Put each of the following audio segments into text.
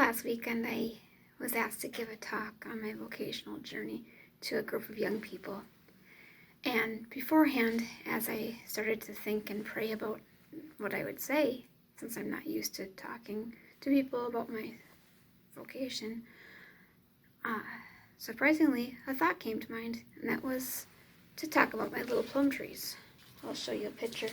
Last weekend I was asked to give a talk on my vocational journey to a group of young people. And beforehand, as I started to think and pray about what I would say, since I'm not used to talking to people about my vocation, surprisingly, a thought came to mind, and that was to talk about my little plum trees. I'll show you a picture.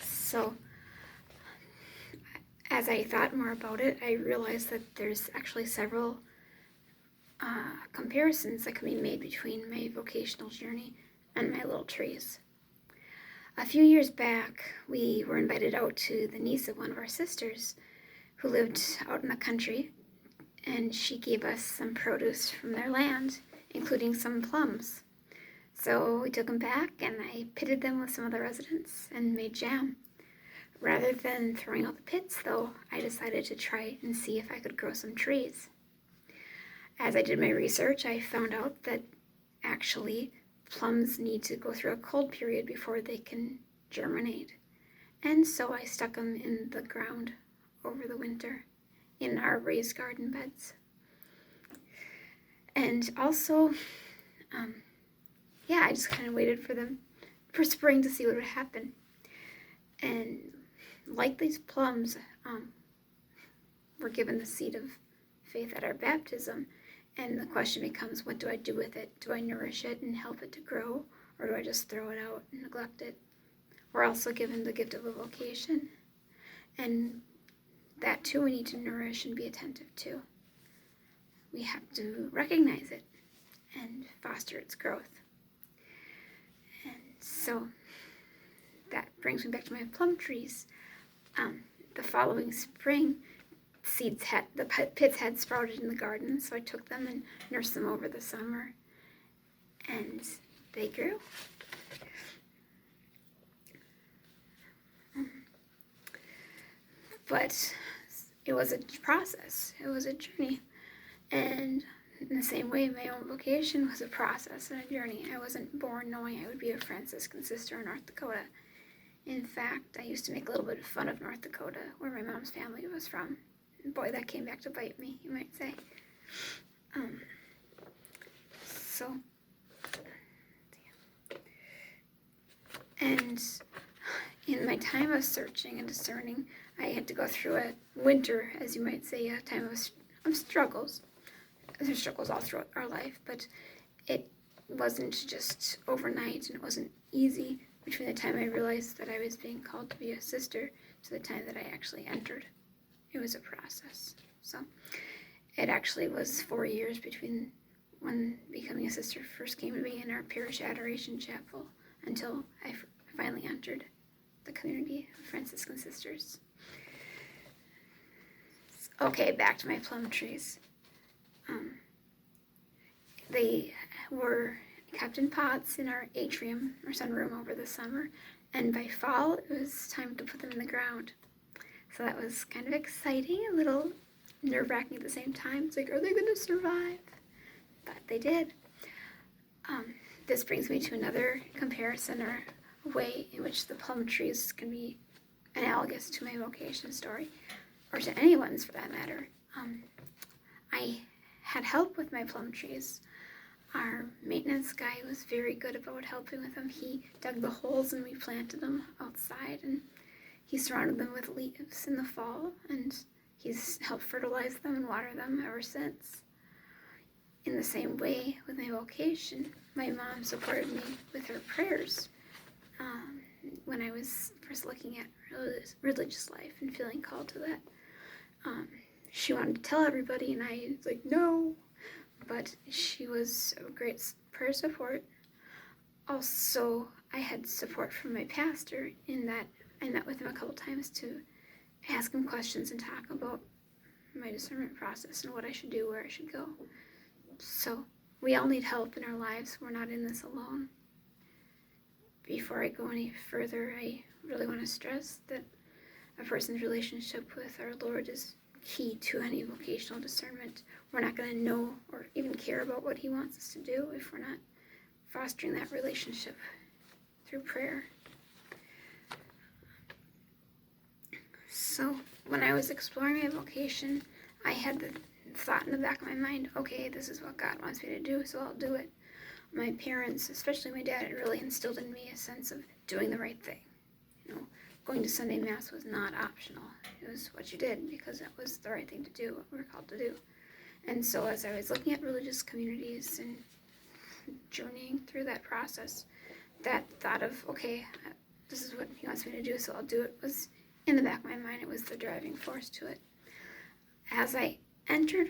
So, as I thought more about it, I realized that there's actually several comparisons that can be made between my vocational journey and my little trees. A few years back, we were invited out to the niece of one of our sisters who lived out in the country, and she gave us some produce from their land, including some plums. So we took them back, and I pitted them with some other residents and made jam. Rather than throwing out the pits, though, I decided to try and see if I could grow some trees. As I did my research, I found out that actually plums need to go through a cold period before they can germinate. And so I stuck them in the ground over the winter in our raised garden beds. And also, I just kind of waited for spring to see what would happen. And like these plums, we're given the seed of faith at our baptism, and the question becomes, what do I do with it? Do I nourish it and help it to grow, or do I just throw it out and neglect it? We're also given the gift of a vocation, and that too we need to nourish and be attentive to. We have to recognize it and foster its growth. And so that brings me back to my plum trees. The following spring, the pits had sprouted in the garden, so I took them and nursed them over the summer, and they grew. But it was a process. It was a journey. And in the same way, my own vocation was a process and a journey. I wasn't born knowing I would be a Franciscan sister in North Dakota. In fact, I used to make a little bit of fun of North Dakota, where my mom's family was from. And boy, that came back to bite me, you might say. And in my time of searching and discerning, I had to go through a winter, as you might say, a time of struggles. There's struggles all throughout our life, but it wasn't just overnight, and it wasn't easy between the time I realized that I was being called to be a sister to the time that I actually entered. It was a process. So it actually was 4 years between when becoming a sister first came to me in our parish adoration chapel until I finally entered the community of Franciscan sisters. Okay, back to my plum trees. They were kept in pots in our atrium or sunroom over the summer, and by fall it was time to put them in the ground. So that was kind of exciting, a little nerve-wracking at the same time. It's like, are they going to survive? But they did. This brings me to another comparison, or a way in which the plum trees can be analogous to my vocation story, or to anyone's for that matter. I had help with my plum trees. Our maintenance guy was very good about helping with them. He dug the holes and we planted them outside, and he surrounded them with leaves in the fall, and he's helped fertilize them and water them ever since. In the same way with my vocation, my mom supported me with her prayers when I was first looking at religious life and feeling called to that. She wanted to tell everybody, and I was like, no. But she was a great prayer support. Also, I had support from my pastor in that I met with him a couple times to ask him questions and talk about my discernment process and what I should do, where I should go. So we all need help in our lives. We're not in this alone. Before I go any further, I really want to stress that a person's relationship with our Lord is key to any vocational discernment. We're not going to know or even care about what he wants us to do if we're not fostering that relationship through prayer. So when I was exploring my vocation, I had the thought in the back of my mind, okay, this is what God wants me to do, so I'll do it. My parents, especially my dad, had really instilled in me a sense of doing the right thing. Going to Sunday Mass was not optional. It was what you did because that was the right thing to do, what we were called to do. And so as I was looking at religious communities and journeying through that process, that thought of, okay, this is what he wants me to do, so I'll do it, was in the back of my mind. It was the driving force to it. As I entered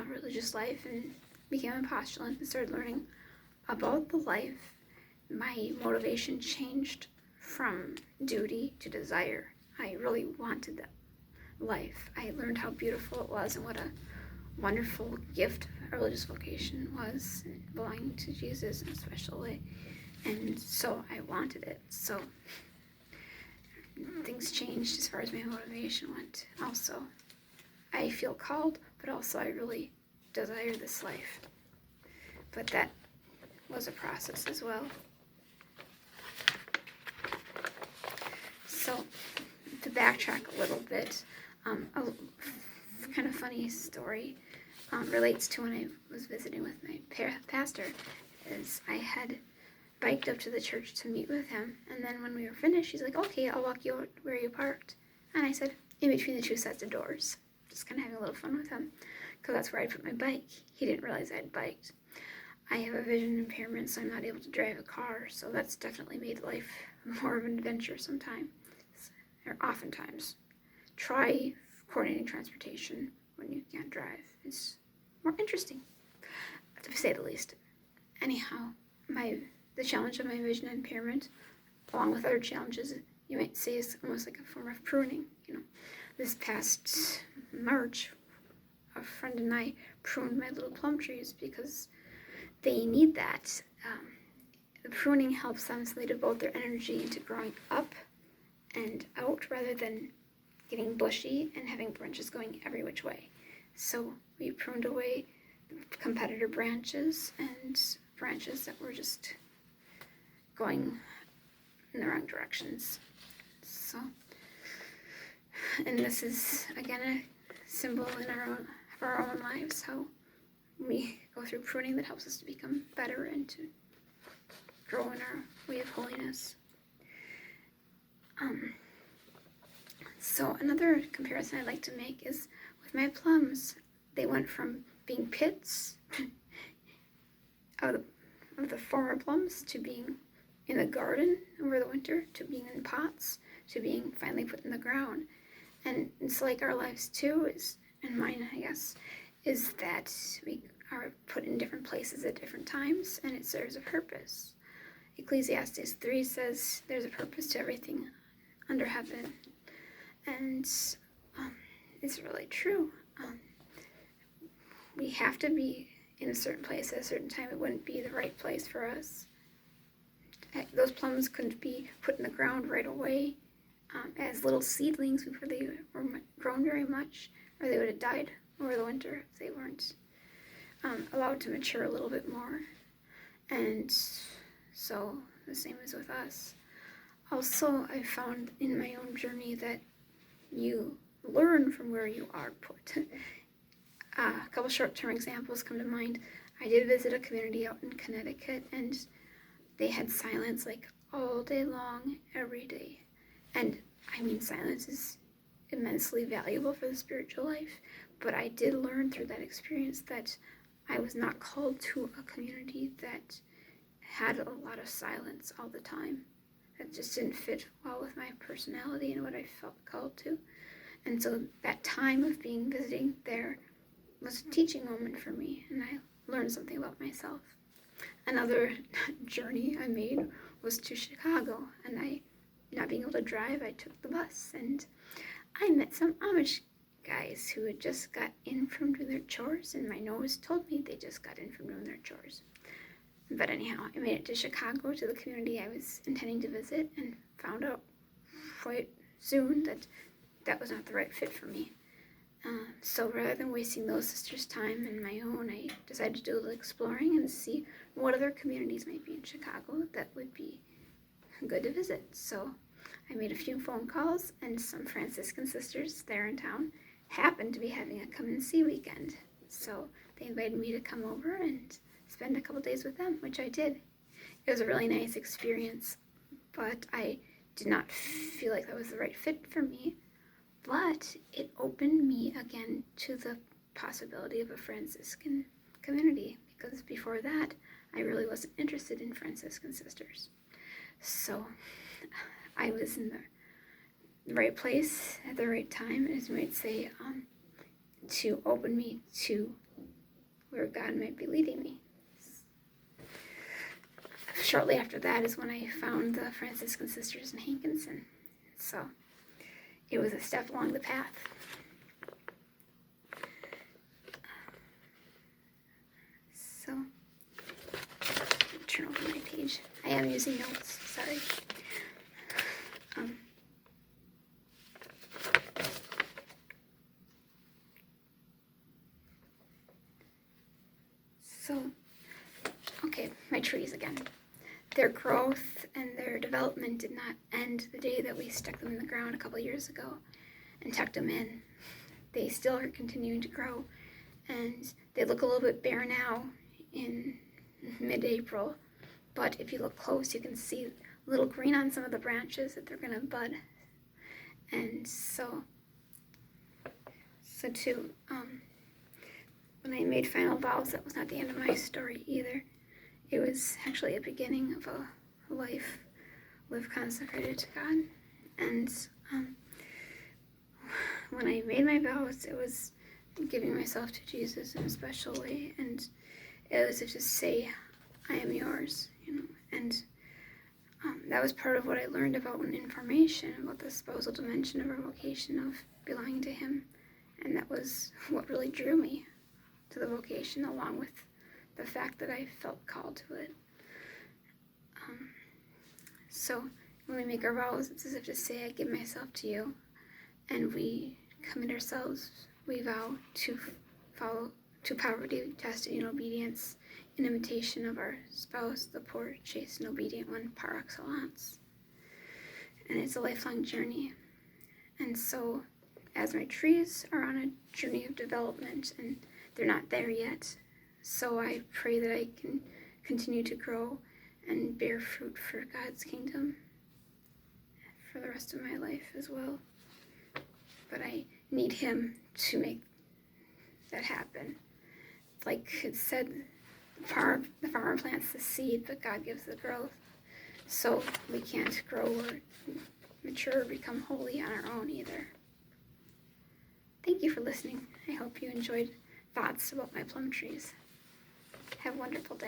religious life and became a postulant and started learning about the life, my motivation changed from duty to desire. I really wanted that life. I learned how beautiful it was and what a wonderful gift a religious vocation was, belonging to Jesus in a special way. And so I wanted it. So things changed as far as my motivation went. Also, I feel called, but also I really desire this life. But that was a process as well. So, to backtrack a little bit, a kind of funny story relates to when I was visiting with my pastor. Is I had biked up to the church to meet with him, and then when we were finished, he's like, "Okay, I'll walk you out where you parked." And I said, "In between the two sets of doors." Just kind of having a little fun with him, because that's where I put my bike. He didn't realize I had biked. I have a vision impairment, so I'm not able to drive a car, so that's definitely made life more of an adventure sometimes, or oftentimes. Try coordinating transportation when you can't drive. It's more interesting, to say the least. Anyhow, the challenge of my vision impairment, along with other challenges, you might say is almost like a form of pruning. This past March, a friend and I pruned my little plum trees because they need that. The pruning helps them so they devote their energy into growing up and out rather than getting bushy and having branches going every which way. So we pruned away competitor branches and branches that were just going in the wrong directions. So, and this is again a symbol in our own lives, how we go through pruning that helps us to become better and to grow in our way of holiness. So another comparison I'd like to make is with my plums. They went from being pits of the former plums to being in the garden over the winter, to being in pots, to being finally put in the ground. And it's like our lives too, and mine I guess, is that we are put in different places at different times, and it serves a purpose. Ecclesiastes 3 says there's a purpose to everything under heaven, and it's really true. We have to be in a certain place at a certain time. It wouldn't be the right place for us. Those plums couldn't be put in the ground right away as little seedlings before they were grown very much, or they would have died over the winter if they weren't allowed to mature a little bit more. And so the same is with us. Also, I found in my own journey that you learn from where you are put. A couple short-term examples come to mind. I did visit a community out in Connecticut, and they had silence like all day long, every day. And I mean, silence is immensely valuable for the spiritual life, but I did learn through that experience that I was not called to a community that had a lot of silence all the time. That just didn't fit well with my personality and what I felt called to. And so that time of visiting there was a teaching moment for me, and I learned something about myself. Another journey I made was to Chicago, and not being able to drive, I took the bus, and I met some Amish guys who had just got in from doing their chores, and my nose told me they just got in from doing their chores. But anyhow, I made it to Chicago, to the community I was intending to visit, and found out quite soon that that was not the right fit for me. So rather than wasting those sisters' time and my own, I decided to do a little exploring and see what other communities might be in Chicago that would be good to visit. So I made a few phone calls, and some Franciscan sisters there in town happened to be having a come and see weekend. So they invited me to come over and spend a couple days with them, which I did. It was a really nice experience, but I did not feel like that was the right fit for me. But it opened me again to the possibility of a Franciscan community, because before that, I really wasn't interested in Franciscan sisters. So I was in the right place at the right time, as you might say, to open me to where God might be leading me. Shortly after that is when I found the Franciscan sisters in Hankinson. So it was a step along the path. So turn over my page. I am using notes, sorry. Okay, my trees again. Their growth and their development did not end the day that we stuck them in the ground a couple years ago and tucked them in. They still are continuing to grow, and they look a little bit bare now in mid-April, but if you look close, you can see a little green on some of the branches that they're going to bud. And so too, when I made final vows, that was not the end of my story either. It was actually a beginning of a life lived consecrated to God. And when I made my vows, it was giving myself to Jesus in a special way, and it was to just say, I am yours, and that was part of what I learned about information, about the spousal dimension of our vocation of belonging to Him, and that was what really drew me to the vocation, along with the fact that I felt called to it. So when we make our vows, it's as if to say, I give myself to you, and we commit ourselves, we vow to follow to poverty, chastity, and obedience, in imitation of our spouse, the poor, chaste, and obedient one, par excellence. And it's a lifelong journey. And so, as my trees are on a journey of development, and they're not there yet, so I pray that I can continue to grow and bear fruit for God's kingdom for the rest of my life as well. But I need Him to make that happen. Like it said, the farmer plants the seed, but God gives the growth. So we can't grow or mature or become holy on our own either. Thank you for listening. I hope you enjoyed thoughts about my plum trees. Have a wonderful day.